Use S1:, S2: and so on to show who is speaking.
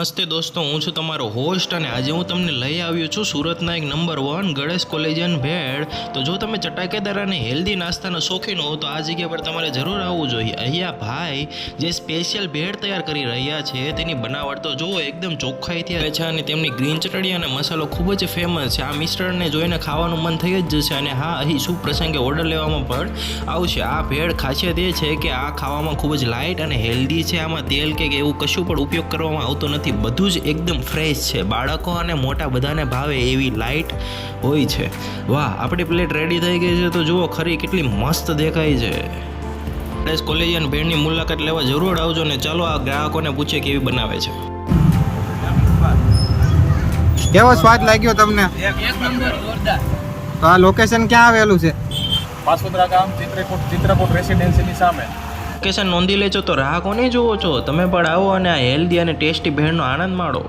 S1: નમસ્તે દોસ્તો, હું છું તમારો હોસ્ટ અને આજે હું તમને લઈ આવ્યો છું સુરતના એક નંબર 1 ગણેશ કોલેજિયન ભેળ. તો જો તમે ચટાકેદાર અને હેલ્ધી નાસ્તાના શોખીન હો તો આ જગ્યા પર તમારે જરૂર આવવું જોઈએ. અહીંયા ભાઈ જે સ્પેશિયલ ભેળ તૈયાર કરી રહ્યા છે તેની બનાવટ તો જુઓ, એકદમ ચોખ્ખાઈથી આવે છે અને તેમની ગ્રીન ચટણી અને મસાલો ખૂબ જ ફેમસ છે. આ મિશ્રણને જોઈને ખાવાનું મન થઈ જ જશે. અને હા, અહીં શું પ્રસંગે ઓર્ડર લેવામાં પણ આવશે. આ ભેળ ખાસિયત એ છે કે આ ખાવામાં ખૂબ જ લાઇટ અને હેલ્ધી છે. આમાં તેલ કે એવું કશું પણ ઉપયોગ કરવામાં આવતો નથી. બધું જ એકદમ ફ્રેશ છે. બાળકો અને મોટા બધાને ભાવે એવી લાઇટ હોય છે. વાહ, આપણી પ્લેટ રેડી થઈ ગઈ છે. તો જુઓ ખરી કેટલી મસ્ત દેખાય છે. ગણેશ કોલેજિયન ભેળની મુલાકાત લેવા જરૂર આવજો ને ચાલો આ ગ્રાહકોને પૂછીએ કેવી બનાવે છે.
S2: કેવો સ્વાદ લાગ્યો તમને?
S3: એક નંબર જોરદાર.
S2: તો આ લોકેશન ક્યાં આવેલું છે?
S4: પાસોદરા ગામ ચિત્રકૂટ રેસિડેન્સીની સામે.
S1: લોકેશન નોંધી લેજો તો રાહ કોની જુઓ છો. તમે પણ આવો અને આ હેલ્ધી અને ટેસ્ટી ભેળનો આનંદ માણો.